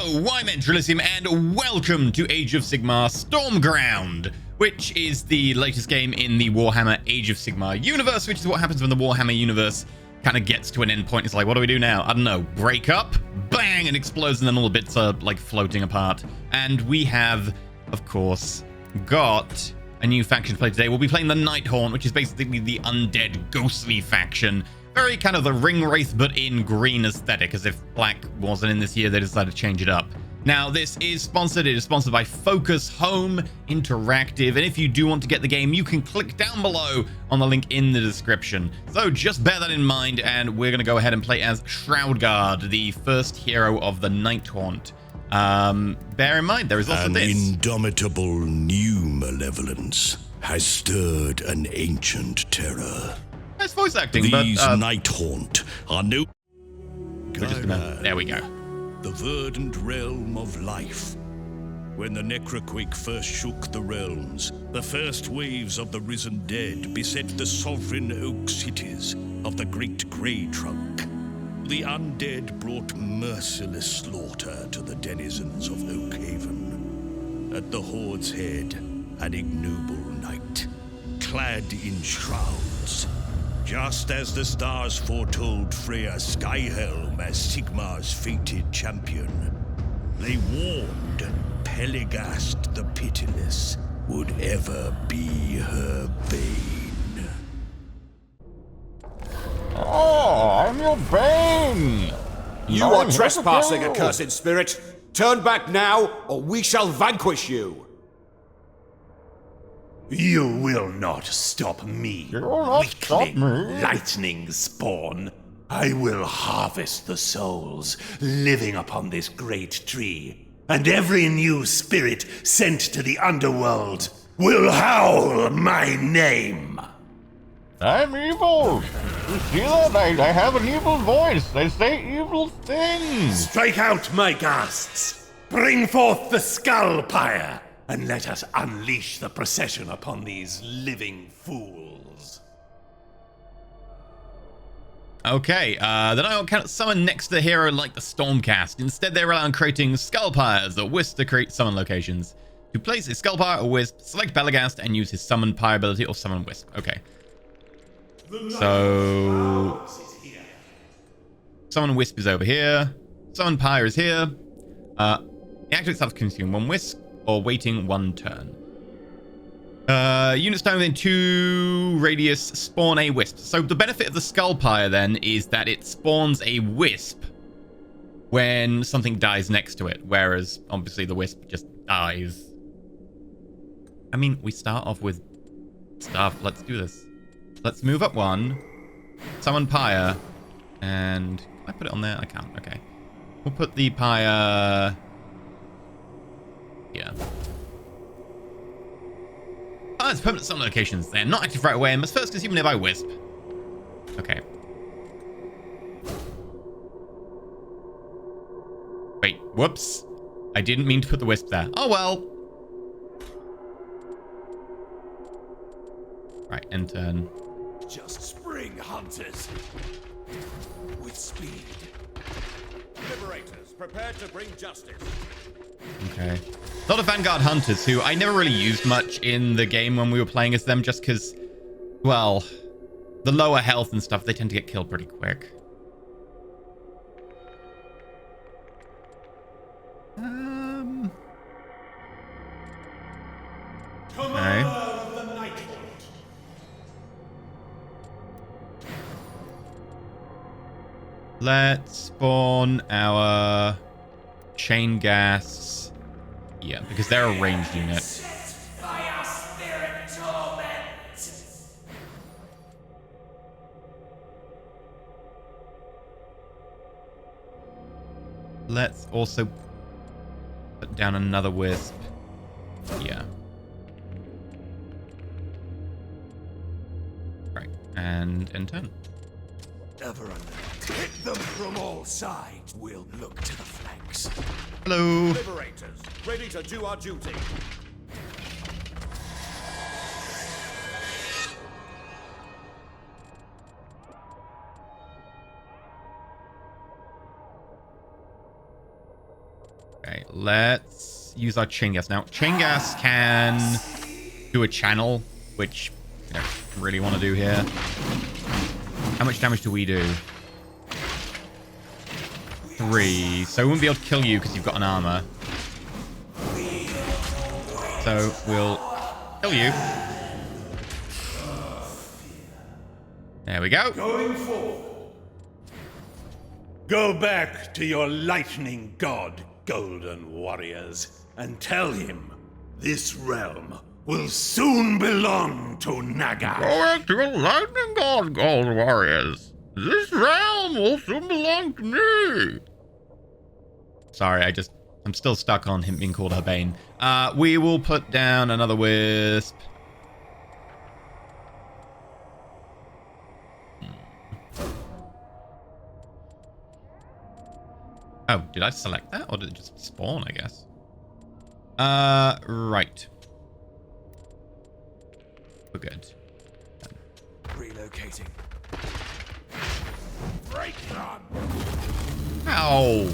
Hello, I'm EnterElysium, and welcome to Age of Sigmar Stormground, which is the latest game in the Warhammer Age of Sigmar universe, which is what happens when the Warhammer universe kind of gets to an end point. It's like, what do we do now? I don't know. Break up, bang, it explodes, and then all the bits are like floating apart. And we have, of course, got a new faction to play today. We'll be playing the Nighthaunt, which is basically the undead, ghostly faction. Very kind of the Ring Wraith, but in green aesthetic, as if black wasn't in this year, they decided to change it up. Now, this is sponsored. It is sponsored by Focus Home Interactive, and if you do want to get the game, you can click down below on the link in the description. So just bear that in mind, and we're going to go ahead and play as Shroudguard, the first hero of the Nighthaunt. Bear in mind, there is also this. An indomitable new malevolence has stirred an ancient terror. Nice voice acting, These but Nighthaunt are no... there we go. The verdant realm of life. When the Necroquake first shook the realms, the first waves of the risen dead beset the sovereign oak cities of the Great Grey Trunk. The undead brought merciless slaughter to the denizens of Oakhaven. At the Horde's head, an ignoble knight, clad in shrouds. Just as the stars foretold Freya Skyhelm as Sigmar's fated champion, they warned Peligast the Pitiless would ever be her bane. Oh, I'm your Bane! You are trespassing, accursed spirit! Turn back now, or we shall vanquish you! You will not stop me, You will not stop weakling me. lightning spawn. I will harvest the souls living upon this great tree, and every new spirit sent to the underworld will howl my name. I'm evil! You see that? I have an evil voice. They say evil things. Strike out, my ghasts! Bring forth the skull pyre, and let us unleash the procession upon these living fools. Okay, then I cannot summon next to the hero like the Stormcast. Instead, they rely on creating skull pyres or wisps to create summon locations. To place a skull pyre or wisp, select Peligast and use his summon pyre ability or summon wisp. Okay. So summon wisp is over here. Summon pyre is here. The active itself can consume one wisp or waiting one turn. Units down within 2 radius spawn a wisp. So the benefit of the skull pyre then is that it spawns a wisp when something dies next to it, whereas obviously the wisp just dies. I mean, we start off with stuff. Let's do this. Let's move up 1, summon pyre, and can I put it on there? I can't. Okay. We'll put the pyre here. Oh, it's permanent summon locations. They're not active right away and must first consume nearby wisp. Okay. Wait, whoops. I didn't mean to put the wisp there. Oh well. Right, end turn. Just spring, hunters! With speed. Liberators, prepare to bring justice. Okay. A lot of Vanguard Hunters who I never really used much in the game when we were playing as them, just because, well, the lower health and stuff, they tend to get killed pretty quick. Okay. Let's spawn our chain gas. Yeah, because they're a ranged unit. Let's also put down another wisp. Yeah. Right, and end turn. Ever under. Hit them from all sides. We'll look to the flanks. Hello. Liberators, ready to do our duty. Okay, let's use our chain gas now. Chain gas can do a channel, which I don't really want to do here. How much damage do we do? 3. So we won't be able to kill you because you've got an armor. So we'll kill you. There we go. Going forward. Go back to your lightning god, Golden Warriors, and tell him this realm will soon belong to Naga. Go back to your lightning god, Gold Warriors. This realm will soon belong to me. Sorry, I'm still stuck on him being called her Bane. We will put down another wisp. Oh, did I select that? Or did it just spawn, I guess? Right. We're good. Relocating. Break on! Ow!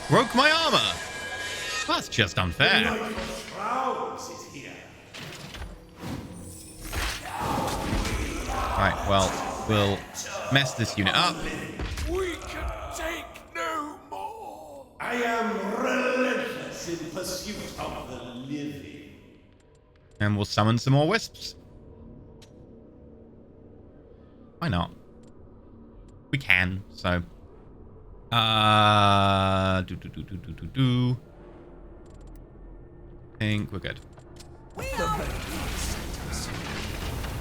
Broke my armor! That's just unfair. Right, well, we'll mess this unit up. We can take no more! I am relentless in pursuit of the living. And we'll summon some more wisps. Why not? We can, so. I think we're good.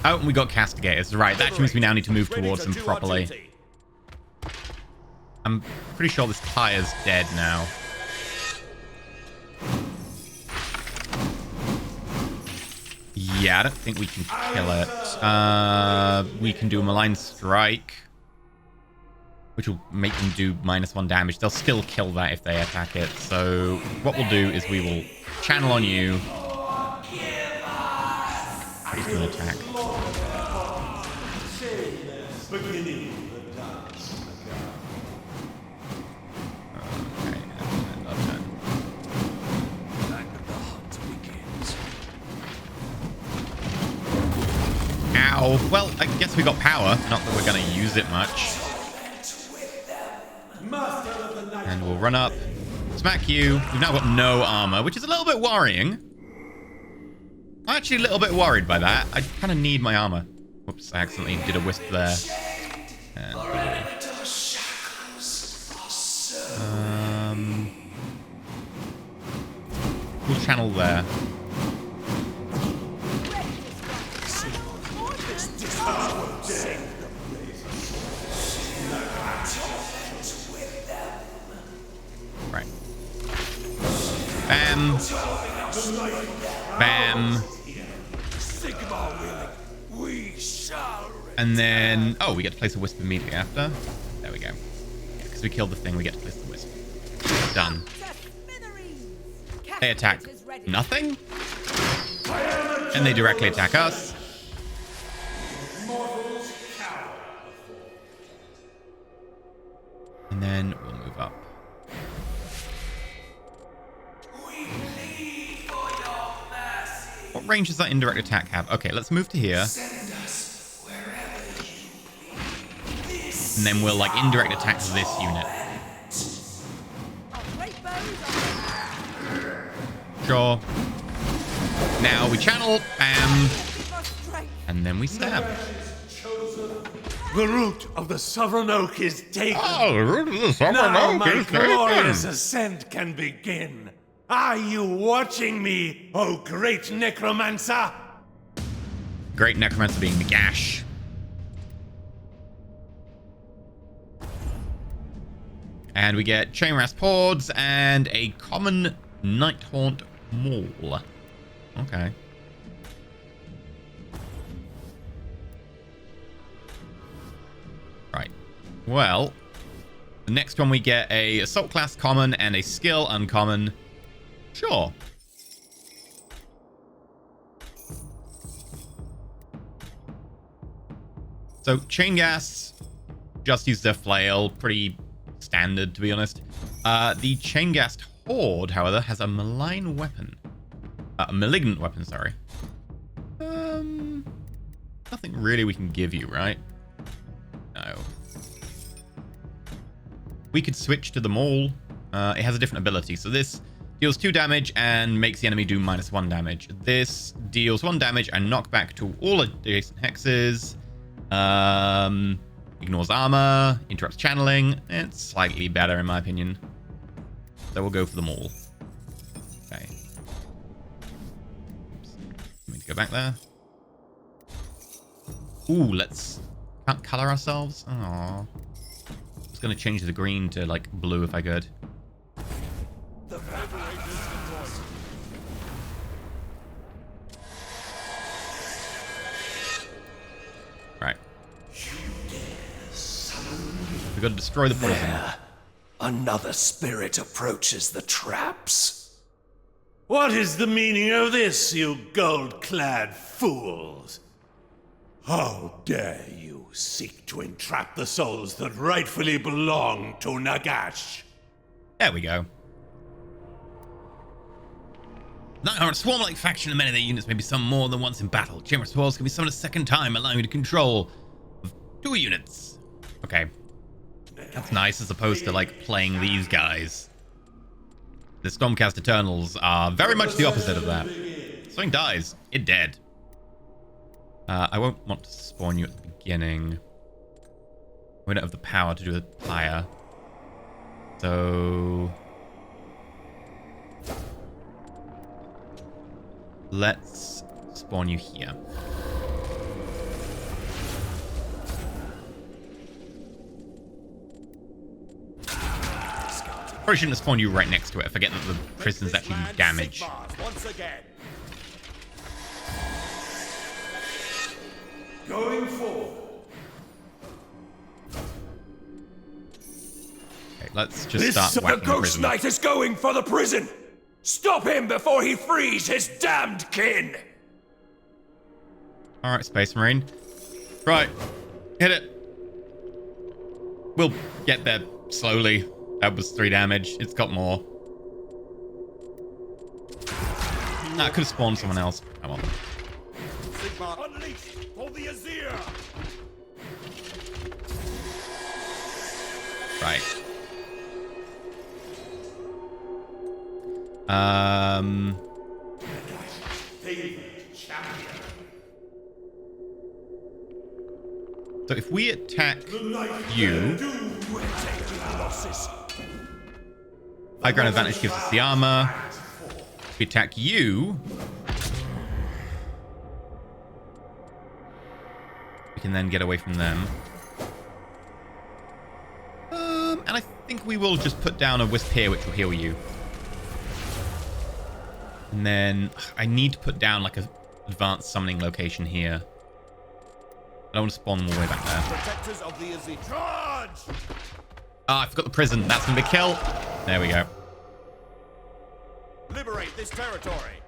Oh, and we got castigators. Right, that means we now need to move towards them properly. I'm pretty sure this tire's dead now. Yeah, I don't think we can kill it. We can do a malign strike, which will make them do -1 damage. They'll still kill that if they attack it. So what we'll do is we will channel on you. He's going to attack. Beginning the dance. Okay, and ow. Well, I guess we got power. Not that we're going to use it much. And we'll run up, smack you. We've now got no armor, which is a little bit worrying. I'm actually a little bit worried by that. I kind of need my armor. Whoops, I accidentally did a wisp there. We'll channel there. Right. Bam. Bam. And then, oh, we get to place a wisp immediately after. There we go. Yeah, because we killed the thing, we get to place the wisp. Done. They attack nothing. And they directly attack us. And then we'll move up. What range does that indirect attack have? Okay, let's move to here. And then we'll like indirect attack this unit. Sure. Now we channel, bam, and then we stab. The root of the Sovereign Oak is taken. Oh, the root of the Sovereign Now Oak my is glorious taken. ascent can begin. Are you watching me, oh great necromancer? Great necromancer being Nagash. And we get chain rasp hordes and a common Nighthaunt maul. Okay. Right. Well, the next one we get a assault class common and a skill uncommon. Sure. So chain gas just use their flail, pretty standard to be honest. The chain gassed Horde, however, has a malign weapon. A malignant weapon, sorry. Nothing really we can give you, right? No. We could switch to the Maul. It has a different ability. So this deals 2 damage and makes the enemy do -1 damage. This deals 1 damage and knockback to all adjacent hexes. Ignores armor, interrupts channeling. It's slightly better in my opinion. So we'll go for the Maul. Okay. Oops. Let me go back there. Ooh, can't color ourselves. Oh. I was gonna change the green to like blue if I could. Right. We've got to destroy the prison. Another spirit approaches the traps. What is the meaning of this, you gold-clad fools? How dare you seek to entrap the souls that rightfully belong to Nagash? There we go. Nighthaunt, swarm-like faction and many of their units may be summoned more than once in battle. Chamber of Spores can be summoned a second time, allowing you to control 2 units. Okay. That's nice as opposed to, like, playing these guys. The Stormcast Eternals are very much the opposite of that. Something dies. It dead. I won't want to spawn you at the beginning. We don't have the power to do a pyre. So... let's spawn you here. Probably shouldn't have spawned you right next to it. I forget that the prison's actually damage. Going forward. Okay, let's just start whacking the Ghost prison. Knight is going for the prison! Stop him before he frees his damned kin! Alright, Space Marine. Right. Hit it. We'll get there slowly. That was 3 damage. It's got more. Nah, I could have spawned someone else. Come on. Sigmar unleashed for the Azir! Right. So if we attack you, high ground advantage gives us the armor. If we attack you, we can then get away from them. And I think we will just put down a wisp here, which will heal you. And then I need to put down like an advanced summoning location here. I don't want to spawn them all the way back there. Protectors of the Azir. Charge! Ah, I forgot the prison. That's going to be a kill. There we go. Liberate this territory.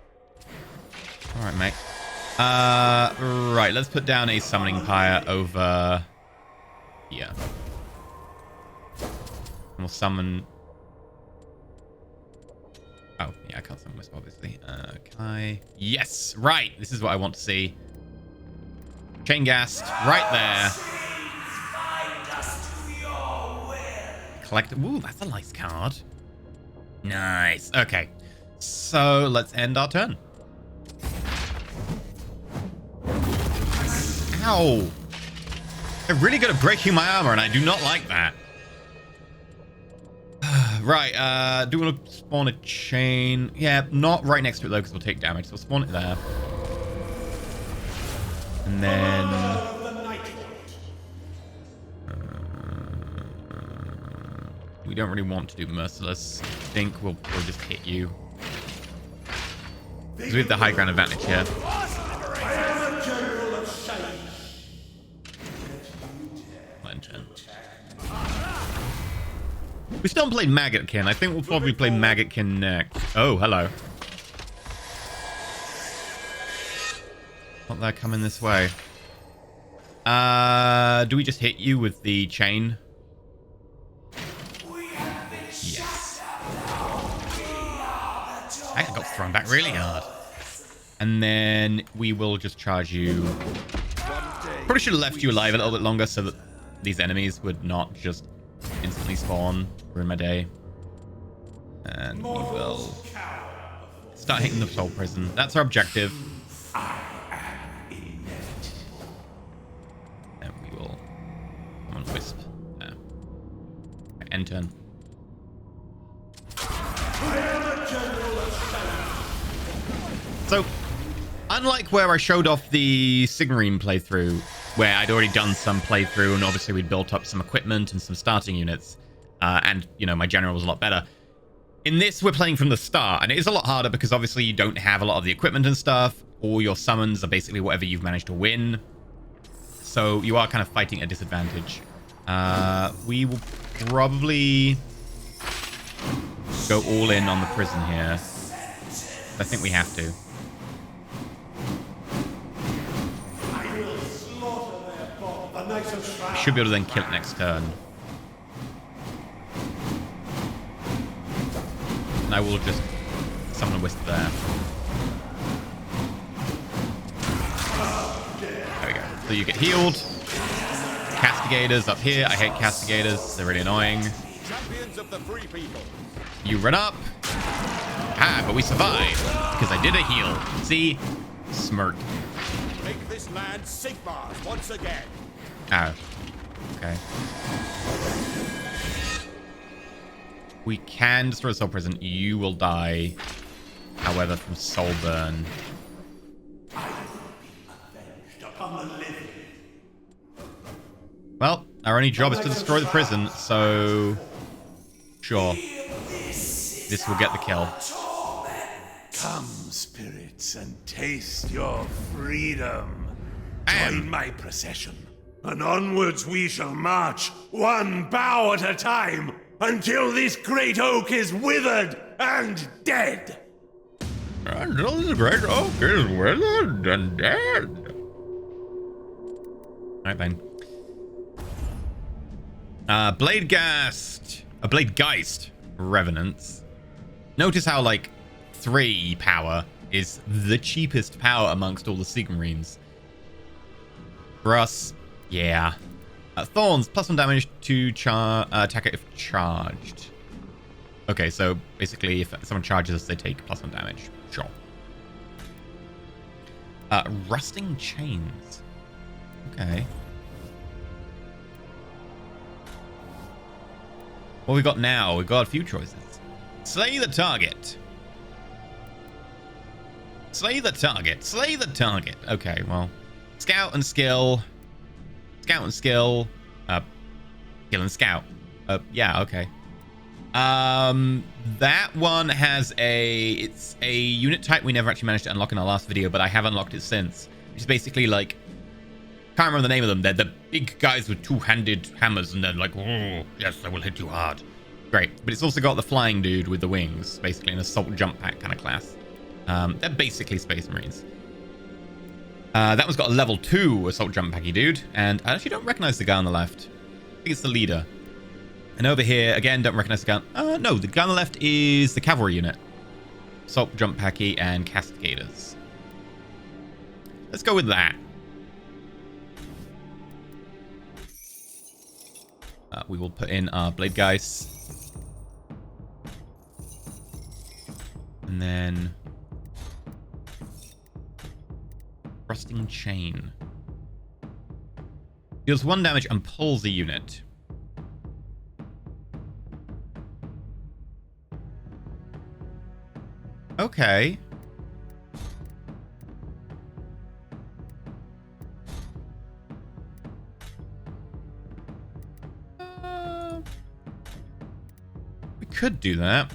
All right, mate. Right, let's put down a summoning pyre over here. And we'll summon... oh, yeah, I can't summon Wisp, obviously. Can I... yes! Right! This is what I want to see. Chain Ghast, right there. Collect... ooh, that's a nice card. Nice. Okay. So, let's end our turn. Ow! They're really good at breaking my armor, and I do not like that. Right, do we want to spawn a chain? Yeah, not right next to it, though, because we'll take damage. So we'll spawn it there. And then... we don't really want to do Merciless. I think we'll just hit you. Because we have the high ground advantage here. We still haven't played Maggotkin. I think we'll probably play Maggotkin next. Oh, hello. Not that coming this way. Do we just hit you with the chain? Yes. I got thrown back really hard. And then we will just charge you. Probably should have left you alive a little bit longer so that these enemies would not just instantly spawn. Ruin my day. And we will start hitting the soul prison. That's our objective. And we will... Come on, Wisp. There. End turn. So, unlike where I showed off the Sigmarine playthrough, where I'd already done some playthrough and obviously we'd built up some equipment and some starting units, and, you know, my general was a lot better. In this, we're playing from the start, and it is a lot harder because obviously you don't have a lot of the equipment and stuff. All your summons are basically whatever you've managed to win. So you are kind of fighting at a disadvantage. We will probably go all in on the prison here. I think we have to. I should be able to then kill it next turn. And I will just summon a Wisp there. There we go. So you get healed. Castigators up here. I hate Castigators. They're really annoying. You run up. Ah, but we survived. Because I did a heal. See? Smirk. Make this land Sigmar's once again. Oh. Okay. We can destroy the soul prison. You will die, however, from soul burn. Well, our only job is to destroy the prison, so sure. This will get the kill. Come, spirits, and taste your freedom. Join my procession, and onwards we shall march, one bough at a time, until this great oak is withered and dead. Until this great oak is withered and dead. Alright, Bane. Bladegeist Revenants. Notice how, like, 3 power is the cheapest power amongst all the Sigmarines. For us, yeah. Thorns, +1 damage to attacker if charged. Okay, so basically if someone charges us, they take +1 damage. Sure. Rusting Chains. Okay. What we got now? We've got a few choices. Slay the target. Slay the target. Slay the target. Okay, well. Scout and skill. Scout and skill. Kill and scout. Yeah, okay. That one has it's a unit type we never actually managed to unlock in our last video, but I have unlocked it since. Which is basically like, can't remember the name of them. They're the big guys with 2-handed hammers, and they're like, oh, yes, I will hit you hard. Great. But it's also got the flying dude with the wings, basically an assault jump pack kind of class. They're basically Space Marines. That one's got a level 2 assault jump packy dude, and I actually don't recognize the guy on the left. I think it's the leader. And over here, again, don't recognize the guy. No, the guy on the left is the cavalry unit. Assault jump packy and castigators. Let's go with that. We will put in our Bladegeist. And then Rusting Chain. Deals 1 damage and pulls a unit. Okay. We could do that.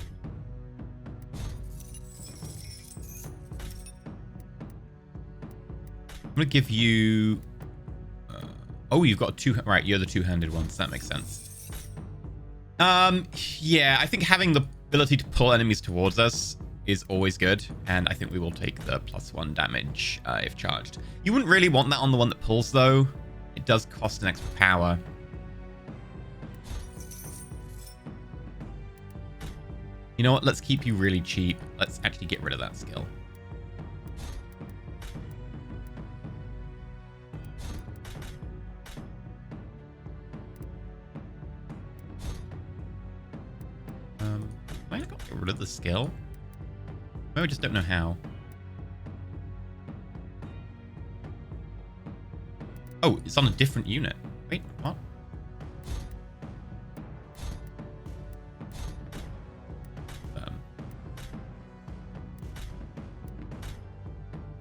I'm gonna give you... oh, you've got 2... Right, you're the 2-handed ones. That makes sense. Yeah, I think having the ability to pull enemies towards us is always good. And I think we will take the +1 damage if charged. You wouldn't really want that on the one that pulls, though. It does cost an extra power. You know what? Let's keep you really cheap. Let's actually get rid of that skill. I got to get rid of the skill. Maybe I just don't know how. Oh, it's on a different unit. Wait, what?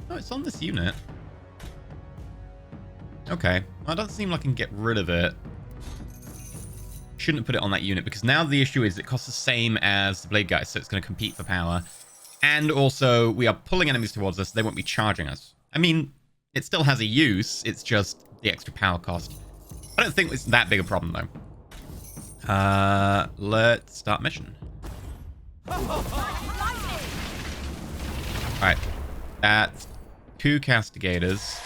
Oh, it's on this unit. Okay. Well, it doesn't seem like I can get rid of it. Shouldn't have put it on that unit because now the issue is it costs the same as the blade guys, so it's going to compete for power. And also, we are pulling enemies towards us. They won't be charging us. I mean, it still has a use. It's just the extra power cost. I don't think it's that big a problem, though. Let's start mission. Alright. That's 2 castigators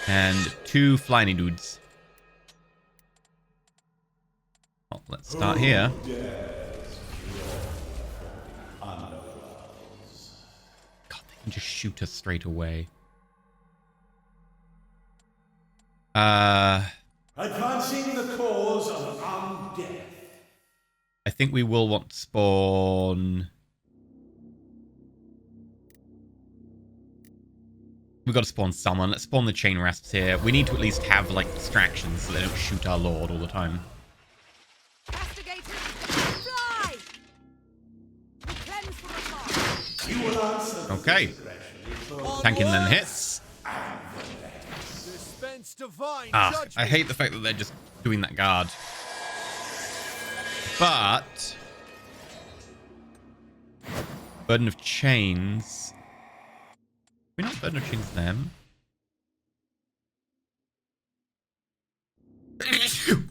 and 2 flying dudes. Well, let's start here. God, they can just shoot us straight away. Advancing the cause of armed death. I think we will want to spawn. We've got to spawn someone. Let's spawn the chain rasps here. We need to at least have like distractions so they don't shoot our lord all the time. Okay. Tanking then hits. Ah, I hate the fact that they're just doing that guard. But burden of chains. We're not burden of chains them.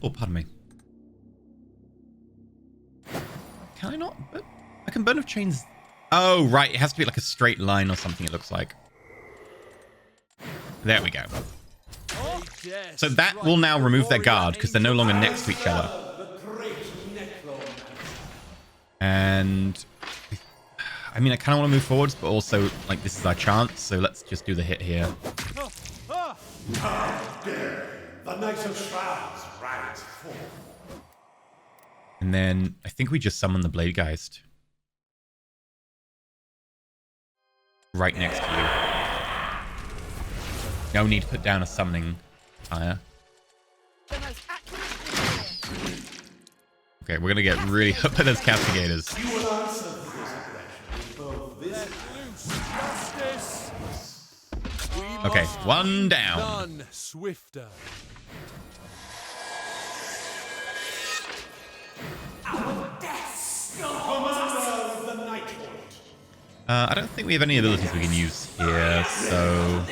Oh, pardon me. Can I not? I can burden of chains. Oh, right. It has to be like a straight line or something, it looks like. There we go. So that will now remove their guard because they're no longer next to each other. And I mean, I kind of want to move forwards, but also, like, this is our chance. So let's just do the hit here. The Knight of Shrouds rides forth. And then I think we just summon the Blade Geist. Right next to you. No need to put down a summoning fire. Okay, we're gonna get really up by those castigators. Okay, one down. Swifter. I don't think we have any abilities we can use here, so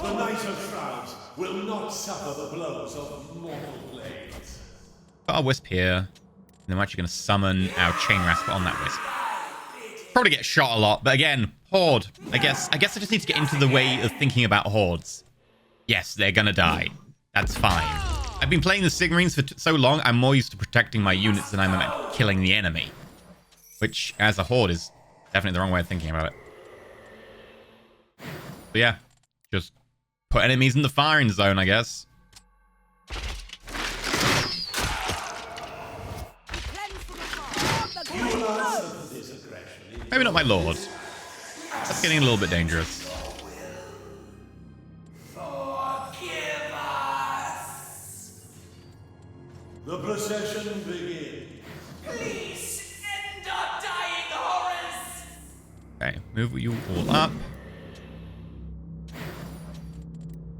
The Knight of Shrouds will not suffer the blows of mortal blades. got our Wisp here. And then we're actually going to summon our Chain Rasp on that Wisp. Probably get shot a lot, but again, Horde. I guess I just need to get into the way of thinking about Hordes. Yes, they're going to die. That's fine. I've been playing the Sigmarines for so long, I'm more used to protecting my units than I'm at killing the enemy. Which, as a Horde, is definitely the wrong way of thinking about it. But yeah, just put enemies in the firing zone, I guess. Maybe not my lord. That's getting a little bit dangerous. The procession begins. Please end our dying horrors. Okay, move you all up.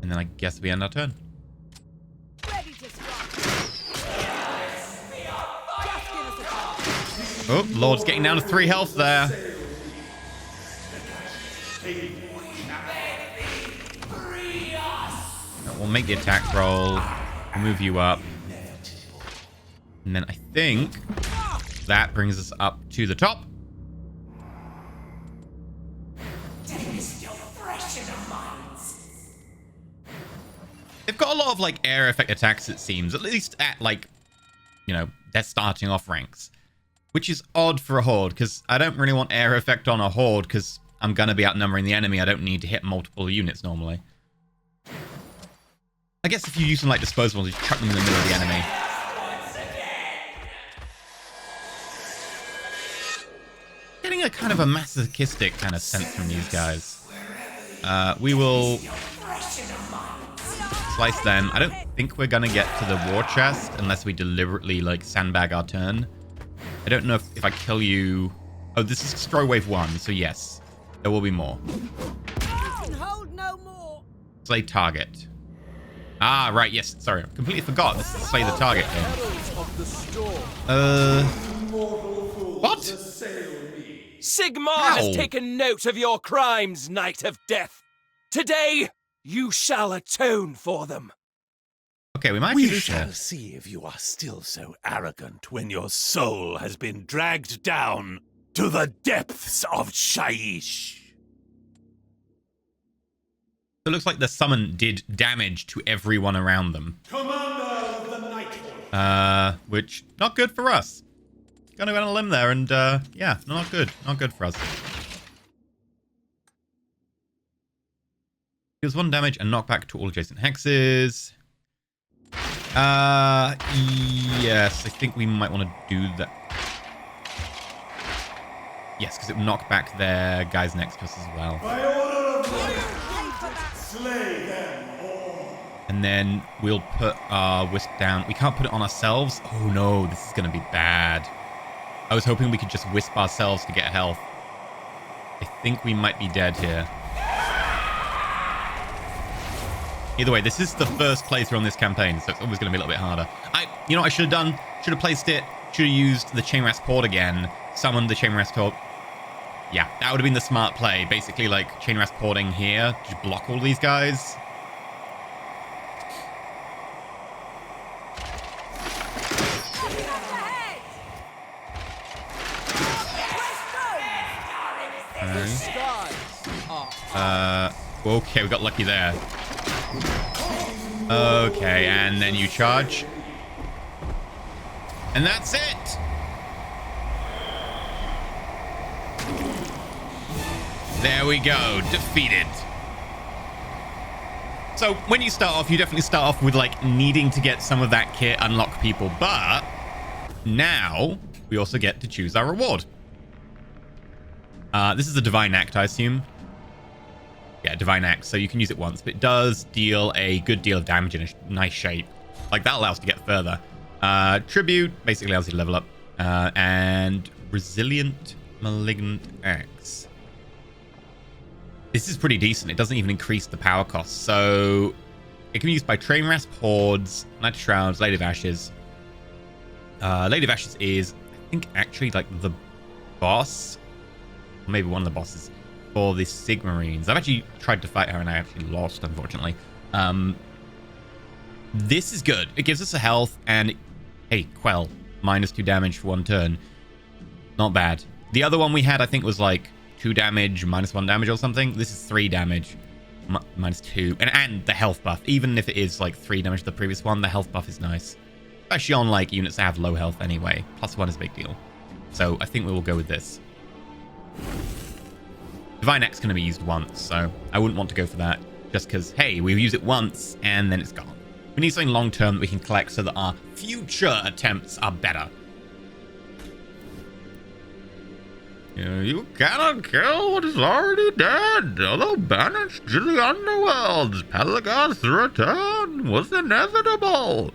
And then I guess we end our turn. Ready to strike. Oh, Lord's getting down to 3 health there. We'll make the attack roll. We'll move you up. And then I think that brings us up to the top. They've got a lot of like air effect attacks, it seems. At least at like, you know, they're starting off ranks. Which is odd for a horde, because I don't really want air effect on a horde, because I'm going to be outnumbering the enemy. I don't need to hit multiple units normally. I guess if you use them like disposables, you chuck them in the middle of the enemy. Getting a kind of a masochistic kind of sense from these guys. We will slice them. I don't think we're going to get to the war chest unless we deliberately like sandbag our turn. I don't know if I kill you... Oh, this is Stroy Wave 1, so yes. There will be more. Hold no more. Slay target. Ah, right, yes. Sorry, I completely forgot. This is Slay the target game. What? Sigmar has taken note of your crimes, Knight of Death. Today, you shall atone for them. Okay, we might We do this shall here. see if you are still so arrogant when your soul has been dragged down to the depths of Shaiish. It looks like the summon did damage to everyone around them. Commander of the Nighthaunt. Which, not good for us. Gonna go on a limb there, and yeah, not good. Not good for us. Deals 1 damage and knockback to all adjacent hexes. Yes, I think we might want to do that. Yes, because it will knock back their guys next to us as well. By order of Nighthaunt, slay them all. And then we'll put our wisp down. We can't put it on ourselves. Oh no, this is going to be bad. I was hoping we could just wisp ourselves to get health. I think we might be dead here. Either way, this is the first playthrough on this campaign, so it's always going to be a little bit harder. You know what I should have done? Should have placed it. Should have used the Chain Rasp Horde again. Summoned the Chain Rasp Horde. Yeah, that would have been the smart play. Basically, like, Chain Rasp Hording here. Just block all these guys. Okay, we got lucky there. Okay, and then you charge. And that's it! There we go, defeated. So, when you start off, you definitely start off with, like, needing to get some of that kit, unlock people, but now we also get to choose our reward. This is a Divine Act, I assume. Yeah, Divine Axe, so you can use it once, but it does deal a good deal of damage in a nice shape. Like, that allows us to get further. Tribute basically allows you to level up. And Resilient Malignant Axe. This is pretty decent. It doesn't even increase the power cost. So, it can be used by Train Rasp, Hordes, Night of Shrouds, Lady of Ashes. Lady of Ashes is, I think, actually, like, the boss. Or maybe one of the bosses. For the Sigmarines. I've actually tried to fight her and I actually lost, unfortunately. This is good. It gives us a health and, hey, Quell. -2 damage for 1 turn. Not bad. The other one we had, I think, was like 2 damage, -1 damage or something. This is 3 damage, -2. And the health buff. Even if it is like 3 damage to the previous one, the health buff is nice. Especially on like units that have low health anyway. +1 is a big deal. So I think we will go with this. Divine Axe can be used once, so I wouldn't want to go for that. Just because, hey, we've used it once, and then it's gone. We need something long-term that we can collect so that our future attempts are better. You cannot kill what is already dead. Although banished to the underworlds, Pelagos' return was inevitable.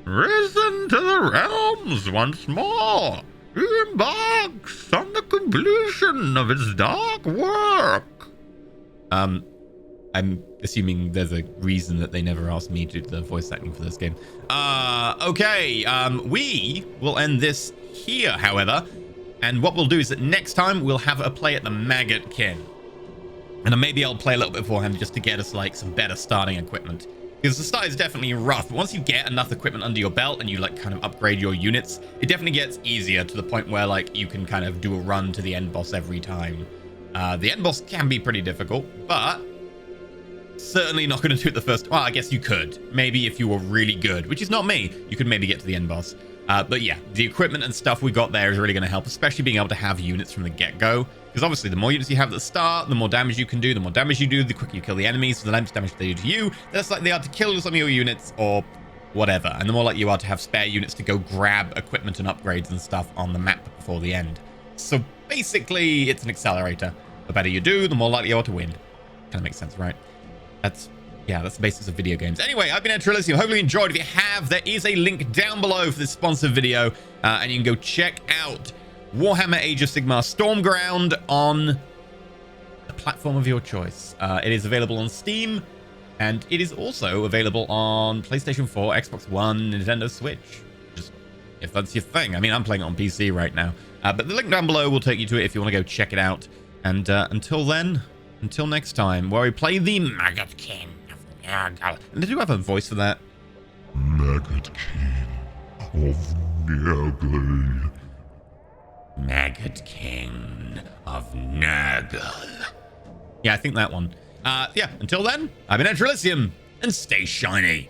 Risen to the realms once more. He embarks on the completion of his dark work. I'm assuming there's a reason that they never asked me to do the voice acting for this game. Okay, we will end this here, however. And what we'll do is that next time we'll have a play at the Maggot Kin. And then maybe I'll play a little bit beforehand just to get us like some better starting equipment. Because the start is definitely rough. But once you get enough equipment under your belt and you like kind of upgrade your units, it definitely gets easier to the point where like you can kind of do a run to the end boss every time. The end boss can be pretty difficult, but Certainly not going to do it the first. Well, I guess you could. Maybe if you were really good, which is not me. You could maybe get to the end boss. But yeah, the equipment and stuff we got there is really going to help, especially being able to have units from the get-go. Because obviously, the more units you have at the start, the more damage you can do. The more damage you do, the quicker you kill the enemies. So the less damage they do to you, the less likely they are to kill some of your units or whatever. And the more likely you are to have spare units to go grab equipment and upgrades and stuff on the map before the end. So basically, it's an accelerator. The better you do, the more likely you are to win. Kind of makes sense, right? That's the basics of video games. Anyway, I've been EnterElysium. Hopefully you enjoyed. If you have, there is a link down below for this sponsored video. And you can go check out Warhammer Age of Sigmar Stormground on the platform of your choice. It is available on Steam. And it is also available on PlayStation 4, Xbox One, Nintendo Switch. Just if that's your thing. I mean, I'm playing it on PC right now. But the link down below will take you to it if you want to go check it out. And until then, until next time, where we play the Maggot King of Nurgle. And did you have a voice for that? Maggot King of Nurgle. Maggot King of Nurgle. Yeah, I think that one. Yeah, until then, I've been EnterElysium, and stay shiny.